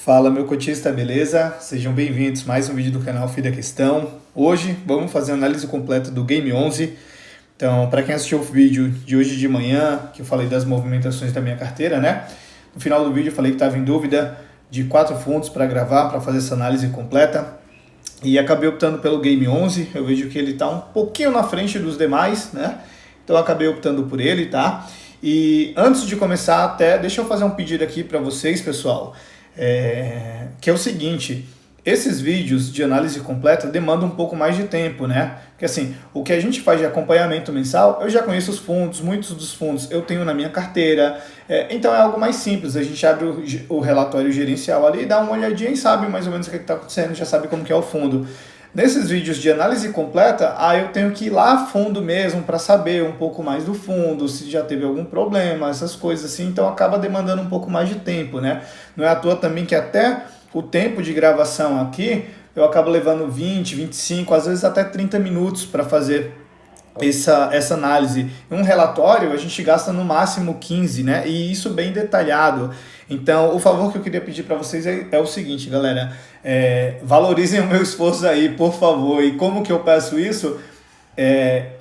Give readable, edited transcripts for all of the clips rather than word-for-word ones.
Fala, meu cotista, beleza? Sejam bem-vindos a mais um vídeo do canal Fim da Questão. Hoje vamos fazer a análise completa do Game 11. Então, para quem assistiu o vídeo de hoje de manhã, que eu falei das movimentações da minha carteira, né? No final do vídeo eu falei que estava em dúvida de 4 fundos para gravar, para fazer essa análise completa. E acabei optando pelo Game 11. Eu vejo que ele está um pouquinho na frente dos demais, né? Então eu acabei optando por ele, tá? E antes de começar, deixa eu fazer um pedido aqui para vocês, pessoal. Que é o seguinte: esses vídeos de análise completa demandam um pouco mais de tempo, né? Porque assim, o que a gente faz de acompanhamento mensal, eu já conheço os fundos, muitos dos fundos eu tenho na minha carteira, então é algo mais simples. A gente abre o relatório gerencial ali, dá uma olhadinha e sabe mais ou menos o que está acontecendo, já sabe como que é o fundo. Nesses vídeos de análise completa, eu tenho que ir lá a fundo mesmo para saber um pouco mais do fundo, se já teve algum problema, essas coisas assim, então acaba demandando um pouco mais de tempo, né? Não é à toa também que até o tempo de gravação aqui, eu acabo levando 20, 25, às vezes até 30 minutos para fazer essa análise. Em um relatório a gente gasta no máximo 15, né? E isso bem detalhado. Então, o favor que eu queria pedir para vocês é o seguinte, galera. Valorizem o meu esforço aí, por favor. E como que eu peço isso?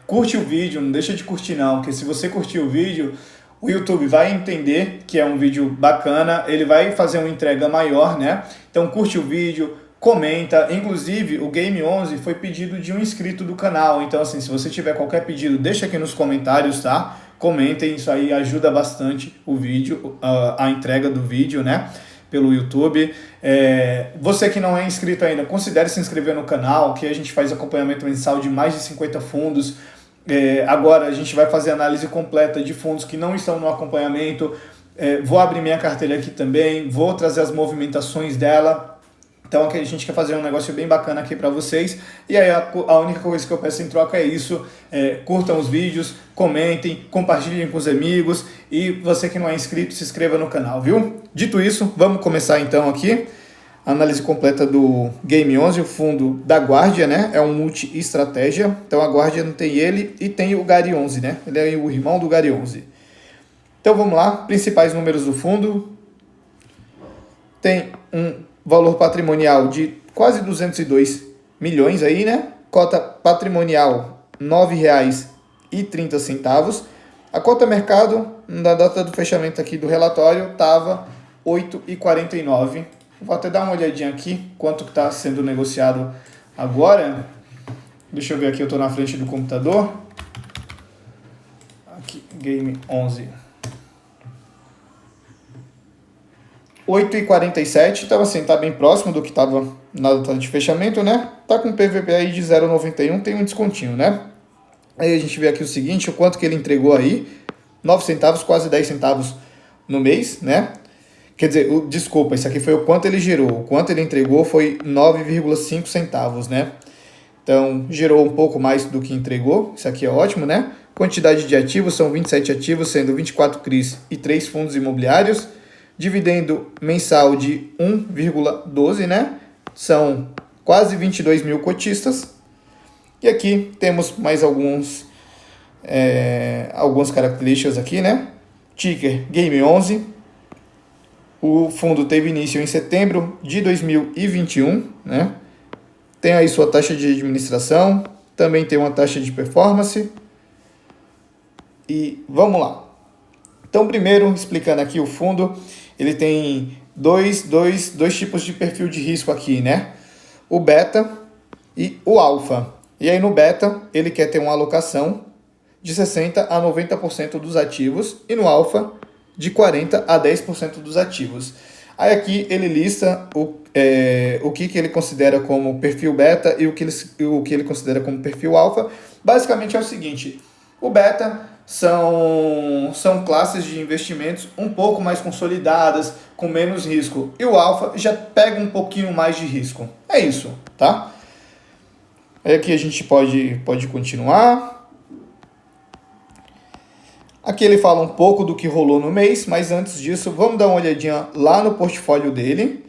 Curte o vídeo, não deixa de curtir não, porque se você curtir o vídeo, o YouTube vai entender que é um vídeo bacana, ele vai fazer uma entrega maior, né? Então curte o vídeo, comenta. Inclusive o Game 11 foi pedido de um inscrito do canal, então assim, se você tiver qualquer pedido, deixa aqui nos comentários, tá? Comentem, isso aí ajuda bastante o vídeo, a entrega do vídeo, né? Pelo YouTube. Você que não é inscrito ainda, considere se inscrever no canal, que a gente faz acompanhamento mensal de mais de 50 fundos. Agora a gente vai fazer análise completa de fundos que não estão no acompanhamento. Vou abrir minha carteira aqui também, vou trazer as movimentações dela. Então aqui a gente quer fazer um negócio bem bacana aqui para vocês. E aí a única coisa que eu peço em troca é isso. Curtam os vídeos, comentem, compartilhem com os amigos. E você que não é inscrito, se inscreva no canal, viu? Dito isso, vamos começar então aqui a análise completa do Game 11, o fundo da Guardia, né? É um multi-estratégia. Então a Guardia não tem ele e tem o Gari 11, né? Ele é o irmão do Gari 11. Então vamos lá, principais números do fundo. Tem um valor patrimonial de quase 202 milhões aí, né? Cota patrimonial R$ 9,30. A cota mercado, na data do fechamento aqui do relatório, estava R$ 8,49. Vou até dar uma olhadinha aqui, quanto que está sendo negociado agora. Deixa eu ver aqui, eu estou na frente do computador. Aqui, Game 11. 8,47, então assim, tá bem próximo do que estava na data de fechamento, né? Tá com PVP aí de 0,91, tem um descontinho, né? Aí a gente vê aqui o seguinte, o quanto que ele entregou aí, 9 centavos, quase 10 centavos no mês, né? Quer dizer, desculpa, isso aqui foi o quanto ele gerou, o quanto ele entregou foi 9,5 centavos, né? Então, gerou um pouco mais do que entregou, isso aqui é ótimo, né? Quantidade de ativos, são 27 ativos, sendo 24 CRIs e 3 fundos imobiliários. Dividendo mensal de 1,12, né? São quase 22 mil cotistas. E aqui temos mais algumas características aqui, né? Ticker Game 11. O fundo teve início em setembro de 2021, né? Tem aí sua taxa de administração, também tem uma taxa de performance. E vamos lá. Então, primeiro, explicando aqui o fundo, ele tem dois tipos de perfil de risco aqui, né? O beta e o alfa. E aí no beta, ele quer ter uma alocação de 60% a 90% dos ativos e no alfa, de 40% a 10% dos ativos. Aí aqui ele lista o que ele considera como perfil beta e o que ele considera como perfil alfa. Basicamente é o seguinte: o beta são classes de investimentos um pouco mais consolidadas, com menos risco. E o alfa já pega um pouquinho mais de risco. É isso, tá? Aí aqui a gente pode continuar. Aqui ele fala um pouco do que rolou no mês, mas antes disso, vamos dar uma olhadinha lá no portfólio dele.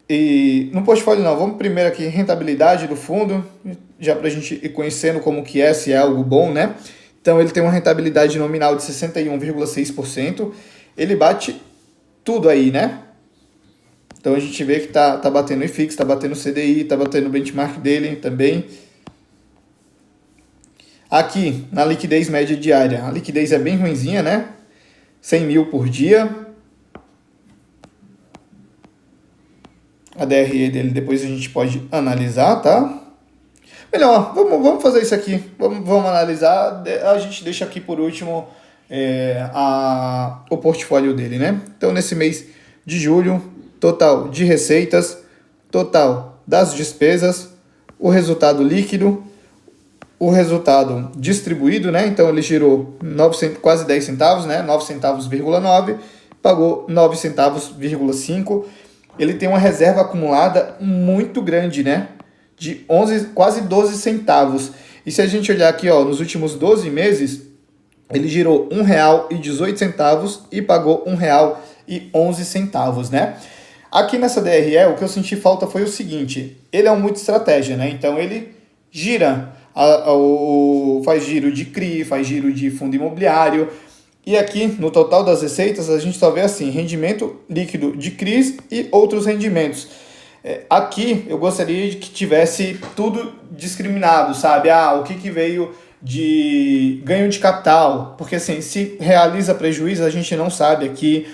E no portfólio não, vamos primeiro aqui rentabilidade do fundo, já para a gente ir conhecendo como que se é algo bom, né? Então ele tem uma rentabilidade nominal de 61,6%. Ele bate tudo aí, né? Então a gente vê que tá batendo o IFIX, tá batendo o CDI, tá batendo o benchmark dele também. Aqui, na liquidez média diária, a liquidez é bem ruinzinha, né? 100 mil por dia. A DRE dele depois a gente pode analisar, tá? Melhor, vamos fazer isso aqui. Vamos analisar. A gente deixa aqui por último o portfólio dele, né? Então, nesse mês de julho, total de receitas, total das despesas, o resultado líquido, o resultado distribuído, né? Então, ele girou quase 10 centavos, né? 9 centavos,9, pagou 9 centavos,5. Ele tem uma reserva acumulada muito grande, né? De quase 12 centavos. E se a gente olhar aqui, ó, nos últimos 12 meses, ele girou R$ 1,18 e pagou R$ 1,11, né? Aqui nessa DRE, o que eu senti falta foi o seguinte, ele é um multi-estratégia, né? Então ele gira, faz giro de CRI, faz giro de fundo imobiliário. E aqui, no total das receitas, a gente só vê assim, rendimento líquido de CRIs e outros rendimentos. Aqui eu gostaria de que tivesse tudo discriminado, sabe? O que veio de ganho de capital, porque assim, se realiza prejuízo, a gente não sabe aqui.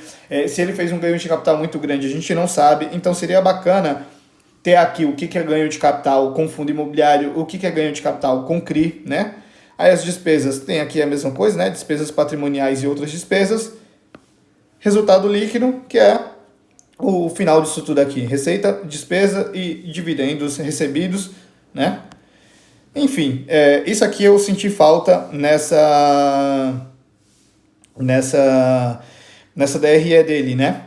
Se ele fez um ganho de capital muito grande, a gente não sabe. Então seria bacana ter aqui o que é ganho de capital com fundo imobiliário, o que é ganho de capital com CRI, né? Aí as despesas, tem aqui a mesma coisa, né? Despesas patrimoniais e outras despesas. Resultado líquido, que é o final disso tudo aqui. Receita, despesa e dividendos recebidos, né? Enfim, isso aqui eu senti falta nessa DRE dele, né?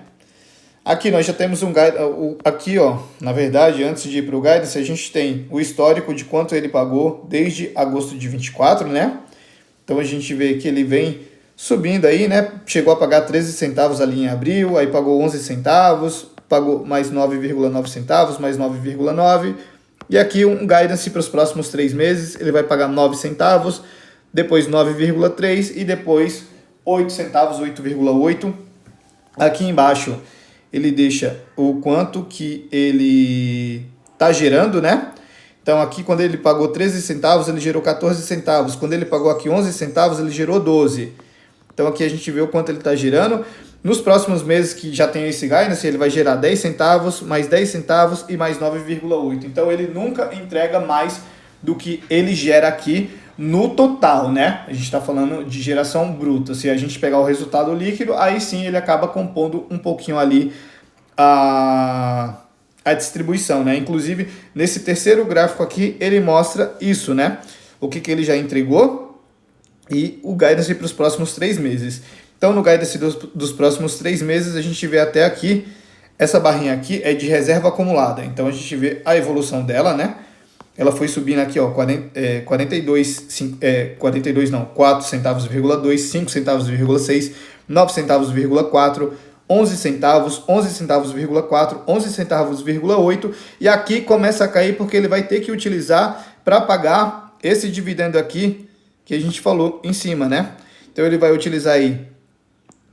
Aqui nós já temos um guide, aqui ó, na verdade, antes de ir para o guidance, a gente tem o histórico de quanto ele pagou desde agosto de 24, né? Então a gente vê que ele vem subindo aí, né? Chegou a pagar 13 centavos ali em abril, aí pagou 11 centavos, pagou mais 9,9 centavos, mais 9,9. E aqui um guidance para os próximos 3 meses, ele vai pagar 9 centavos, depois 9,3 e depois 8 centavos, 8,8. Aqui embaixo ele deixa o quanto que ele está gerando, né? Então aqui quando ele pagou 13 centavos, ele gerou 14 centavos. Quando ele pagou aqui 11 centavos, ele gerou 12. Então aqui a gente vê o quanto ele está gerando. Nos próximos meses que já tem esse guidance, ele vai gerar 10 centavos, mais 10 centavos e mais 9,8. Então ele nunca entrega mais do que ele gera aqui no total, né? A gente está falando de geração bruta. Se a gente pegar o resultado líquido, aí sim ele acaba compondo um pouquinho ali a distribuição, né? Inclusive, nesse terceiro gráfico aqui, ele mostra isso, né? O que ele já entregou e o guidance para os próximos 3 meses. Então, no guidance dos próximos 3 meses, a gente vê até aqui, essa barrinha aqui é de reserva acumulada. Então, a gente vê a evolução dela, né? Ela foi subindo aqui, ó, 4 centavos,2, 5 centavos,6, 9 centavos,4, 11 centavos, 11 centavos,4, 11 centavos,8. E aqui começa a cair porque ele vai ter que utilizar para pagar esse dividendo aqui que a gente falou em cima, né? Então, ele vai utilizar aí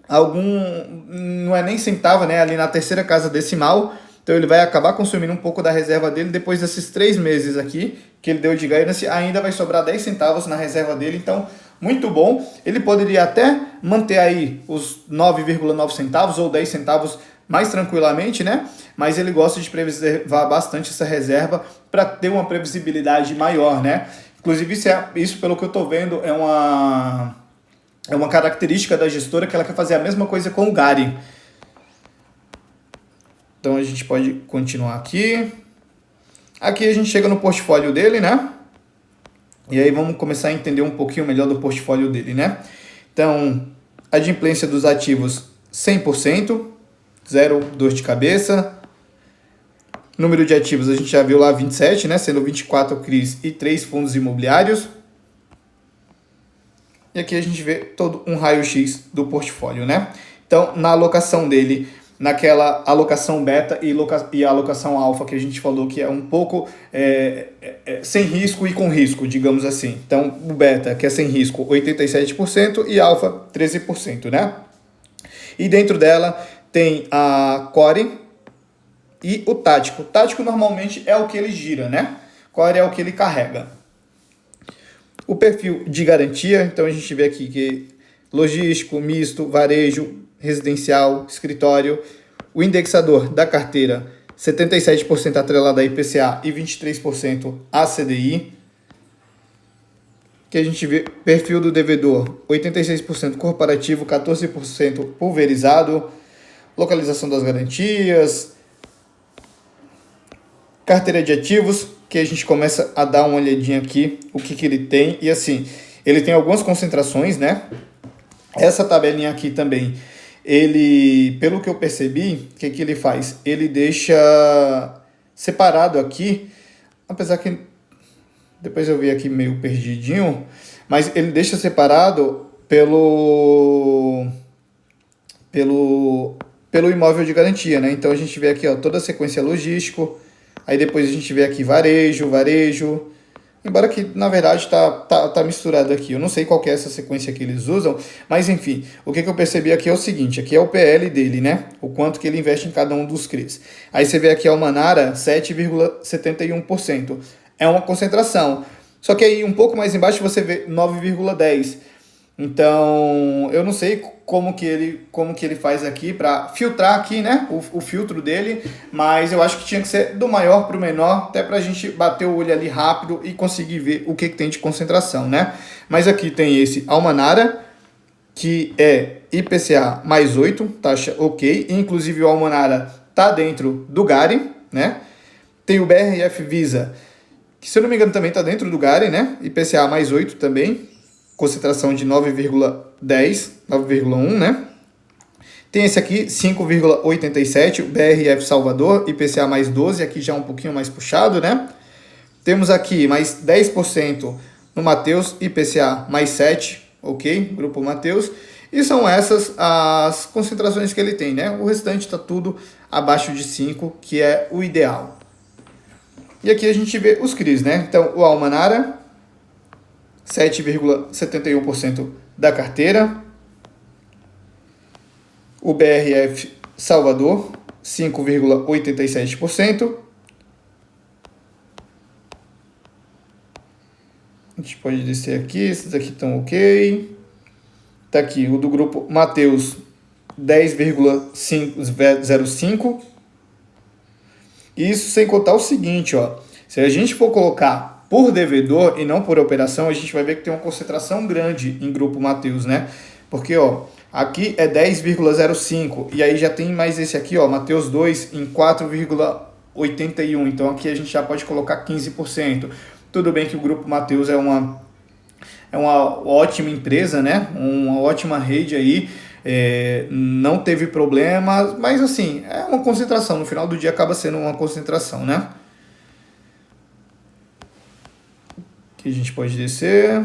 não é nem centavo, né? Ali na terceira casa decimal. Então ele vai acabar consumindo um pouco da reserva dele. Depois desses 3 meses aqui que ele deu de guidance, ainda vai sobrar 10 centavos na reserva dele. Então, muito bom. Ele poderia até manter aí os 9,9 centavos ou 10 centavos mais tranquilamente, né? Mas ele gosta de preservar bastante essa reserva para ter uma previsibilidade maior, né? Inclusive, isso pelo que eu estou vendo, é uma característica da gestora que ela quer fazer a mesma coisa com o Gari. Então a gente pode continuar aqui. Aqui a gente chega no portfólio dele, né? E aí vamos começar a entender um pouquinho melhor do portfólio dele, né? Então, a adimplência dos ativos 100%, zero dor de cabeça. Número de ativos a gente já viu lá 27, né? Sendo 24 CRIs e 3 fundos imobiliários. E aqui a gente vê todo um raio-x do portfólio, né? Então, na alocação dele, naquela alocação beta e alocação alfa que a gente falou que é um pouco sem risco e com risco, digamos assim. Então, o beta, que é sem risco, 87% e alfa, 13%, né? E dentro dela tem a Core, e o tático. O tático normalmente é o que ele gira, né? Qual é o que ele carrega. O perfil de garantia, então a gente vê aqui que logístico, misto, varejo, residencial, escritório. O indexador da carteira, 77% atrelado a IPCA e 23% a CDI. Que a gente vê perfil do devedor, 86% corporativo, 14% pulverizado. Localização das garantias. Carteira de ativos, que a gente começa a dar uma olhadinha aqui, o que ele tem. E assim, ele tem algumas concentrações, né? Essa tabelinha aqui também, ele, pelo que eu percebi, o que ele faz? Ele deixa separado aqui, apesar que depois eu vi aqui meio perdidinho, mas ele deixa separado pelo imóvel de garantia, né? Então a gente vê aqui, ó, toda a sequência logístico, aí depois a gente vê aqui varejo, embora que na verdade tá misturado aqui. Eu não sei qual que é essa sequência que eles usam, mas enfim, o que eu percebi aqui é o seguinte, aqui é o PL dele, né? O quanto que ele investe em cada um dos CRIs. Aí você vê aqui a Almanara, 7,71%. É uma concentração. Só que aí um pouco mais embaixo você vê 9,10%. Então, eu não sei como que ele faz aqui para filtrar aqui, né, o filtro dele, mas eu acho que tinha que ser do maior para o menor, até para a gente bater o olho ali rápido e conseguir ver o que tem de concentração, né? Mas aqui tem esse Almanara, que é IPCA mais 8, taxa ok, inclusive o Almanara tá dentro do GARI, né? Tem o BRF Visa, que se eu não me engano também está dentro do GARI, né? IPCA mais 8 também, concentração de 9,10, 9,1, né? Tem esse aqui, 5,87, o BRF Salvador, IPCA mais 12, aqui já um pouquinho mais puxado, né? Temos aqui mais 10% no Mateus, IPCA mais 7, ok? Grupo Mateus. E são essas as concentrações que ele tem, né? O restante está tudo abaixo de 5, que é o ideal. E aqui a gente vê os CRIs, né? Então, o Almanara, 7,71% da carteira. O BRF Salvador, 5,87%. A gente pode descer aqui, esses aqui estão ok. Tá aqui o do grupo Mateus, 10,05%. Isso sem contar o seguinte, ó. Se a gente for colocar por devedor e não por operação, a gente vai ver que tem uma concentração grande em grupo Mateus, né? Porque, ó, aqui é 10,05 e aí já tem mais esse aqui, ó, Mateus 2 em 4,81. Então aqui a gente já pode colocar 15%. Tudo bem que o grupo Mateus é uma ótima empresa, né? Uma ótima rede aí. Não teve problemas, mas assim, é uma concentração. No final do dia acaba sendo uma concentração, né? Aqui a gente pode descer.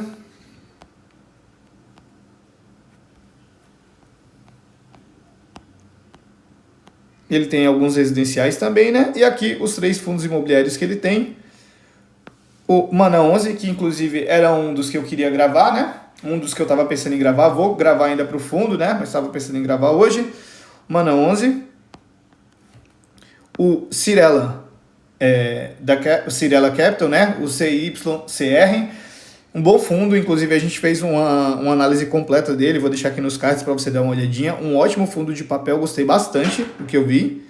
Ele tem alguns residenciais também, né? E aqui os 3 fundos imobiliários que ele tem. O Mana 11, que inclusive era um dos que eu queria gravar, né? Um dos que eu estava pensando em gravar. Vou gravar ainda para o fundo, né? Mas estava pensando em gravar hoje. Mana 11. O Cirela, o Cirela Capital, né? O CYCR. Um bom fundo, inclusive a gente fez uma análise completa dele. Vou deixar aqui nos cards para você dar uma olhadinha. Um ótimo fundo de papel, gostei bastante do que eu vi.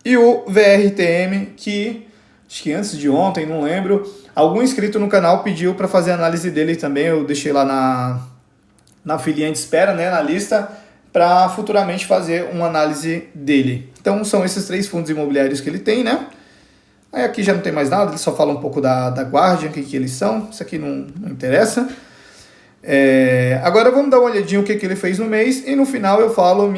E o VRTM, que acho que antes de ontem, não lembro, algum inscrito no canal pediu para fazer a análise dele também. Eu deixei lá na filinha de espera, né, na lista, para futuramente fazer uma análise dele. Então são esses 3 fundos imobiliários que ele tem, né? Aí aqui já não tem mais nada, ele só fala um pouco da Guardian, o que eles são. Isso aqui não interessa. Agora vamos dar uma olhadinha o que ele fez no mês e no final eu falo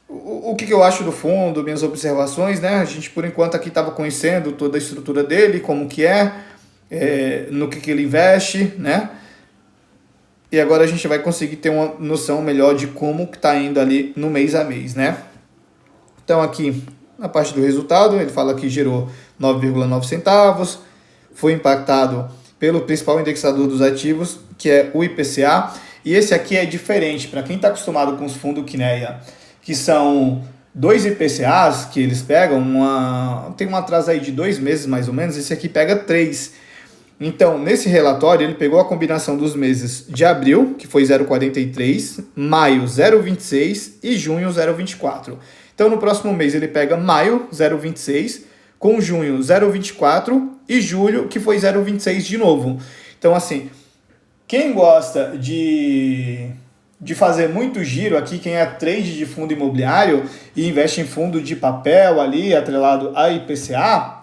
o que eu acho do fundo, minhas observações, né? A gente, por enquanto, aqui estava conhecendo toda a estrutura dele, como que no que ele investe, né? E agora a gente vai conseguir ter uma noção melhor de como que está indo ali no mês a mês, né? Então, aqui, na parte do resultado, ele fala que gerou 9,9 centavos, foi impactado pelo principal indexador dos ativos, que é o IPCA, e esse aqui é diferente, para quem está acostumado com os fundos Kinea, que são dois IPCAs que eles pegam, tem um atraso aí de 2 meses mais ou menos, esse aqui pega 3. Então, nesse relatório, ele pegou a combinação dos meses de abril, que foi 0,43, maio 0,26 e junho 0,24. Então, no próximo mês, ele pega maio 0,26, com junho 0,24 e julho, que foi 0,26 de novo. Então, assim, quem gosta de fazer muito giro aqui, quem é trade de fundo imobiliário e investe em fundo de papel ali, atrelado a IPCA,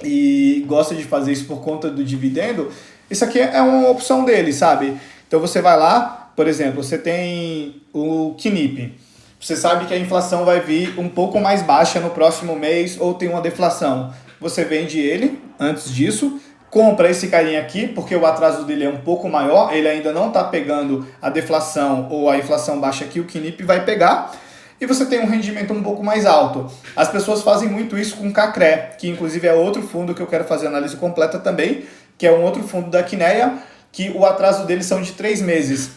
e gosta de fazer isso por conta do dividendo, isso aqui é uma opção dele, sabe? Então você vai lá, por exemplo, você tem o QNIP, você sabe que a inflação vai vir um pouco mais baixa no próximo mês ou tem uma deflação. Você vende ele antes disso, compra esse carinha aqui, porque o atraso dele é um pouco maior, ele ainda não está pegando a deflação ou a inflação baixa que o QNIP vai pegar, e você tem um rendimento um pouco mais alto. As pessoas fazem muito isso com o CACRE, que inclusive é outro fundo que eu quero fazer análise completa também, que é um outro fundo da Quineia, que o atraso deles são de 3 meses.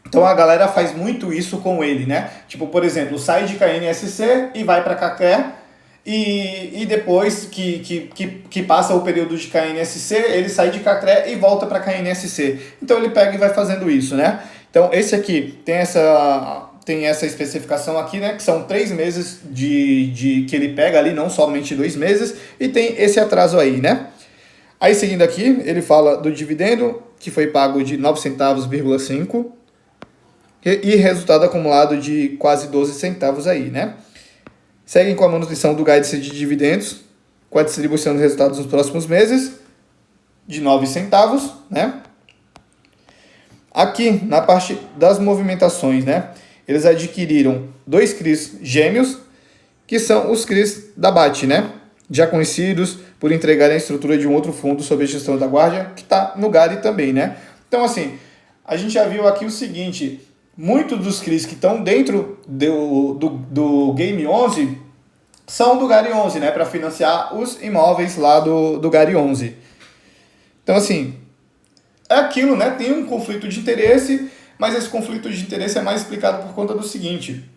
Então a galera faz muito isso com ele, né? Tipo, por exemplo, sai de KNSC e vai para CACRE, e depois que passa o período de KNSC, ele sai de CACRE e volta para KNSC. Então ele pega e vai fazendo isso, né? Então esse aqui tem essa especificação aqui, né, que são 3 meses que ele pega ali, não somente 2 meses, e tem esse atraso aí, né? Aí seguindo aqui, ele fala do dividendo, que foi pago de 9 centavos,5 e resultado acumulado de quase 12 centavos aí, né? Seguem com a manutenção do guidance de dividendos, com a distribuição dos resultados nos próximos meses, de 9 centavos, né? Aqui, na parte das movimentações, né? Eles adquiriram 2 CRIs gêmeos, que são os CRIs da BAT, né? Já conhecidos por entregarem a estrutura de um outro fundo sob a gestão da Guardian, que está no GARI também, né? Então, assim, a gente já viu aqui o seguinte, muitos dos CRIs que estão dentro do Game 11 são do GARI 11, né? Para financiar os imóveis lá do GARI 11. Então, assim, é aquilo, né? Tem um conflito de interesse, mas esse conflito de interesse é mais explicado por conta do seguinte,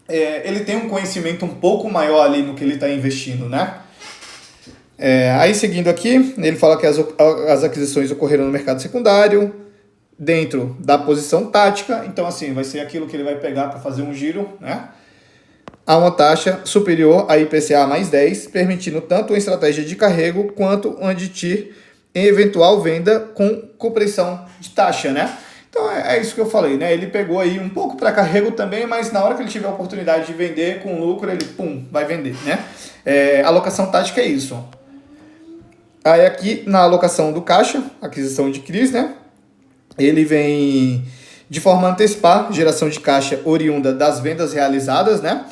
ele tem um conhecimento um pouco maior ali no que ele está investindo, né? Aí seguindo aqui, ele fala que as aquisições ocorreram no mercado secundário, dentro da posição tática, então assim, vai ser aquilo que ele vai pegar para fazer um giro, né? A uma taxa superior a IPCA mais 10, permitindo tanto uma estratégia de carrego quanto uma de TIR em eventual venda com compreensão de taxa, né? Então é isso que eu falei, né? Ele pegou aí um pouco para carrego também, mas na hora que ele tiver a oportunidade de vender com lucro, ele vai vender, né? Alocação tática é isso. Aí aqui na alocação do caixa, aquisição de CRIs, né? Ele vem de forma a antecipar geração de caixa oriunda das vendas realizadas, né?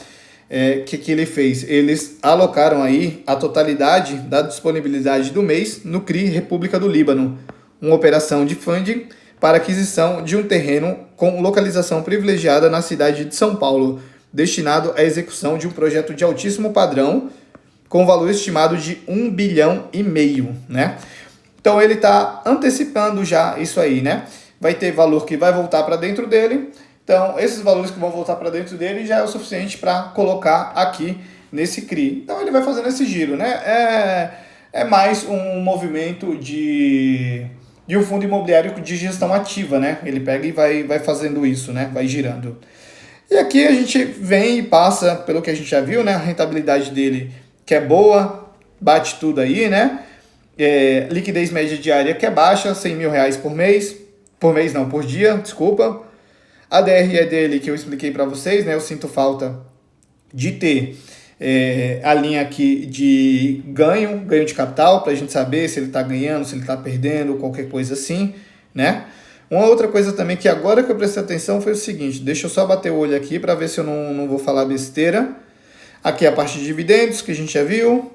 Que ele fez? Eles alocaram aí a totalidade da disponibilidade do mês no CRI República do Líbano, uma operação de funding para aquisição de um terreno com localização privilegiada na cidade de São Paulo, destinado à execução de um projeto de altíssimo padrão, com valor estimado de 1,5 bilhão, né? Então ele está antecipando já isso aí, né? Vai ter valor que vai voltar para dentro dele, então esses valores que vão voltar para dentro dele já é o suficiente para colocar aqui nesse CRI. Então ele vai fazendo esse giro, né? É mais um movimento de um fundo imobiliário de gestão ativa, né? Ele pega e vai fazendo isso, né? Vai girando. E aqui a gente vem e passa, pelo que a gente já viu, né? A rentabilidade dele que é boa, bate tudo aí, né? Liquidez média diária que é baixa, R$100.000 por dia, desculpa. A DRE dele que eu expliquei para vocês, né? Eu sinto falta de ter a linha aqui de ganho de capital, para a gente saber se ele está ganhando, se ele está perdendo, qualquer coisa assim, né? Uma outra coisa também que agora que eu prestei atenção foi o seguinte, deixa eu só bater o olho aqui para ver se eu não vou falar besteira. Aqui a parte de dividendos que a gente já viu.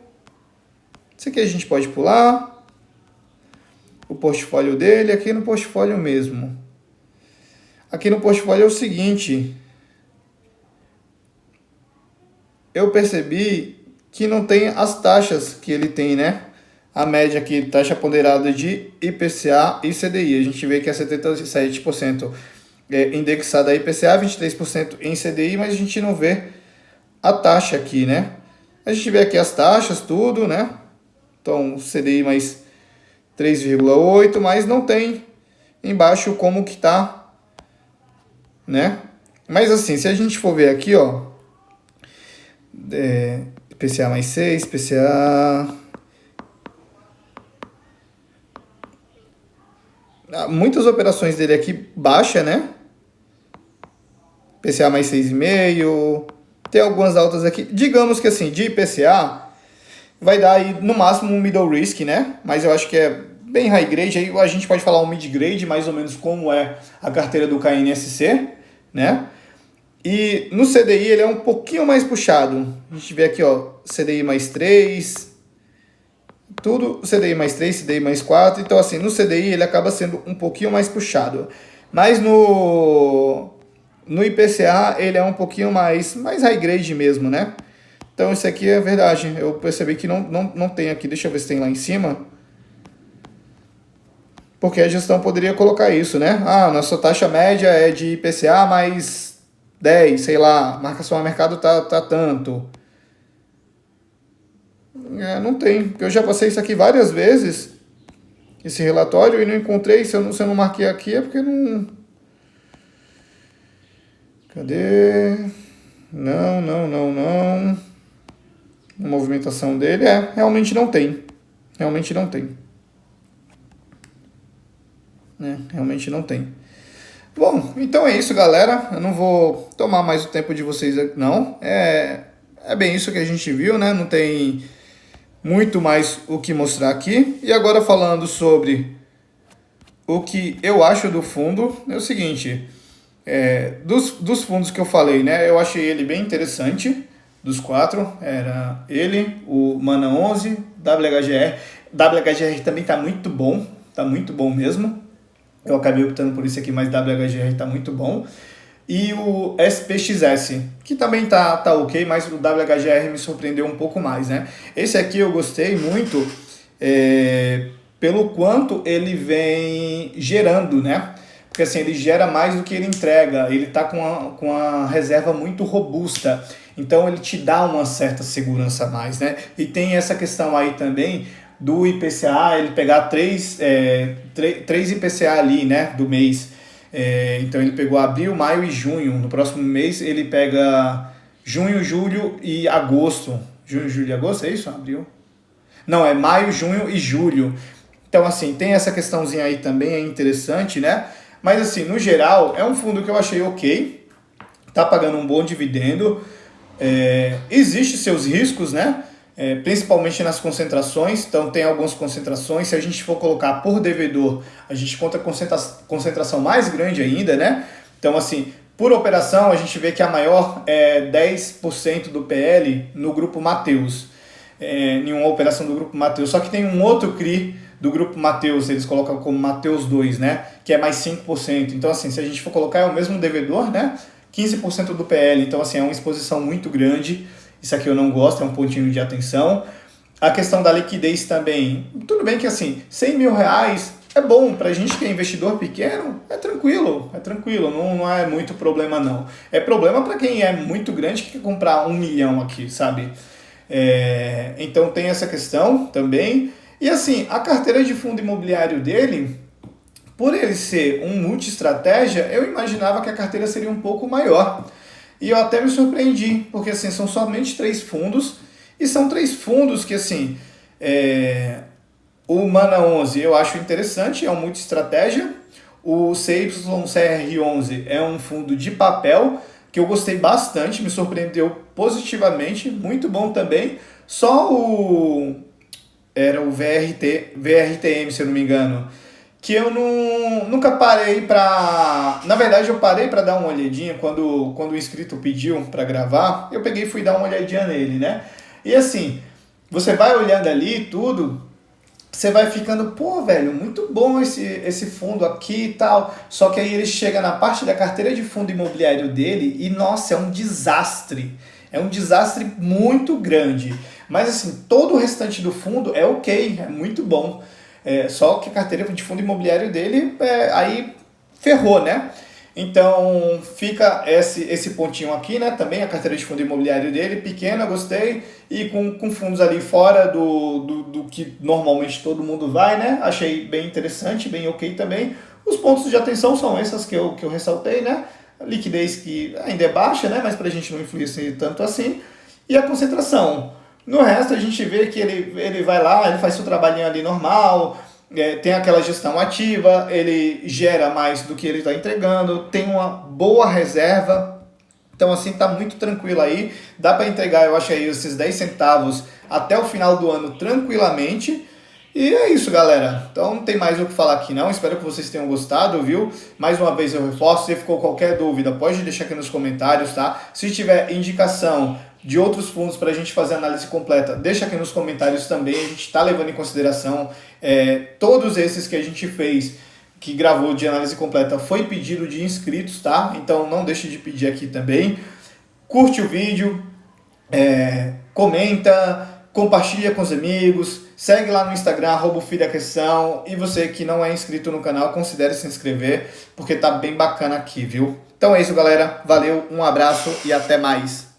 Isso aqui a gente pode pular. O portfólio dele, aqui no portfólio mesmo. Aqui no portfólio é o seguinte, eu percebi que não tem as taxas que ele tem, né? A média aqui, taxa ponderada de IPCA e CDI. A gente vê que é 77% indexada a IPCA, 23% em CDI, mas a gente não vê a taxa aqui, né? A gente vê aqui as taxas, tudo, né? Então, CDI mais 3,8, mas não tem embaixo como que tá, né? Mas assim, se a gente for ver aqui, ó, IPCA mais 6, IPCA... Muitas operações dele aqui baixa, né? IPCA mais 6,5, tem algumas altas aqui. Digamos que assim, de IPCA vai dar aí no máximo um middle risk, né? Mas eu acho que é bem high grade, aí a gente pode falar um mid grade, mais ou menos como é a carteira do KNSC, né? E no CDI ele é um pouquinho mais puxado. A gente vê aqui, ó, CDI mais 3, tudo CDI mais 3, CDI mais 4. Então assim, no CDI ele acaba sendo um pouquinho mais puxado. Mas no IPCA ele é um pouquinho mais high grade mesmo, né? Então isso aqui é verdade. Eu percebi que não tem aqui. Deixa eu ver se tem lá em cima. Porque a gestão poderia colocar isso, né? Ah, nossa taxa média é de IPCA mais 10, sei lá. Marcação a mercado tá tanto. Não tem. Porque eu já passei isso aqui várias vezes. Esse relatório e não encontrei. Se eu não marquei aqui é porque não... Cadê? Não. A movimentação dele realmente não tem. Realmente não tem. Realmente não tem. Bom, então é isso, galera. Eu não vou tomar mais o tempo de vocês, não. É bem isso que a gente viu, né? Não tem muito mais o que mostrar aqui. E agora falando sobre o que eu acho do fundo, é o seguinte... dos fundos que eu falei, né? Eu achei ele bem interessante. Dos 4, era ele, o Mana 11, WHGR. WHGR também tá muito bom mesmo. Eu acabei optando por isso aqui, mas WHGR tá muito bom. E o SPXS, que também tá ok, mas o WHGR me surpreendeu um pouco mais, né? Esse aqui eu gostei muito pelo quanto ele vem gerando, né? Porque assim, ele gera mais do que ele entrega, ele está com a reserva muito robusta, então ele te dá uma certa segurança a mais, né? E tem essa questão aí também do IPCA, ele pegar 3 IPCA ali, né, do mês. Então ele pegou abril, maio e junho, no próximo mês ele pega junho, julho e agosto. Junho, julho e agosto, é isso? Abril? Não, é maio, junho e julho. Então assim, tem essa questãozinha aí também, é interessante, né? Mas assim, no geral, é um fundo que eu achei ok, tá pagando um bom dividendo, existe seus riscos, né? Principalmente nas concentrações, então tem algumas concentrações, se a gente for colocar por devedor, a gente conta concentração mais grande ainda, né? Então assim, por operação, a gente vê que a maior é 10% do PL no grupo Mateus, em uma operação do grupo Mateus, só que tem um outro CRI do grupo Mateus, eles colocam como Mateus 2, né? Que é mais 5%. Então, assim, se a gente for colocar, é o mesmo devedor, né? 15% do PL. Então, assim, é uma exposição muito grande. Isso aqui eu não gosto, é um pontinho de atenção. A questão da liquidez também. Tudo bem que, assim, 100 mil reais é bom. Pra gente que é investidor pequeno, é tranquilo. Não é muito problema, não. É problema para quem é muito grande que quer comprar 1 milhão aqui, sabe? Então, tem essa questão também. E assim, a carteira de fundo imobiliário dele, por ele ser um multi-estratégia, eu imaginava que a carteira seria um pouco maior. E eu até me surpreendi, porque assim, são somente 3 fundos, e são 3 fundos que assim, o Mana 11 eu acho interessante, é um multi-estratégia. O CYCR11 é um fundo de papel, que eu gostei bastante, me surpreendeu positivamente, muito bom também. Só era o VRTM, se eu não me engano, que eu nunca parei para... Na verdade, eu parei para dar uma olhadinha quando o inscrito pediu para gravar, eu peguei e fui dar uma olhadinha nele, né? E assim, você vai olhando ali tudo, você vai ficando, pô, velho, muito bom esse fundo aqui e tal. Só que aí ele chega na parte da carteira de fundo imobiliário dele e, nossa, é um desastre. É um desastre muito grande. Mas assim, todo o restante do fundo é ok, é muito bom. Só que a carteira de fundo imobiliário dele, aí ferrou, né? Então fica esse pontinho aqui, né? Também a carteira de fundo imobiliário dele, pequena, gostei, e com fundos ali fora do que normalmente todo mundo vai, né? Achei bem interessante, bem ok também. Os pontos de atenção são esses que eu ressaltei, né? A liquidez que ainda é baixa, né? Mas para a gente não influenciar tanto assim. E a concentração. No resto a gente vê que ele vai lá, ele faz seu trabalhinho ali normal, tem aquela gestão ativa, ele gera mais do que ele está entregando, tem uma boa reserva, então assim tá muito tranquilo aí, dá para entregar, eu acho aí esses 10 centavos até o final do ano tranquilamente. E é isso, galera. Então não tem mais o que falar aqui não. Espero que vocês tenham gostado, viu? Mais uma vez eu reforço. Se ficou qualquer dúvida, pode deixar aqui nos comentários, tá? Se tiver indicação de outros fundos para a gente fazer análise completa, deixa aqui nos comentários também. A gente está levando em consideração todos esses que a gente fez, que gravou de análise completa, foi pedido de inscritos, tá? Então não deixe de pedir aqui também. Curte o vídeo, comenta, compartilha com os amigos, segue lá no Instagram, @FidaQuestão, e você que não é inscrito no canal, considere se inscrever, porque tá bem bacana aqui, viu? Então é isso, galera. Valeu, um abraço e até mais.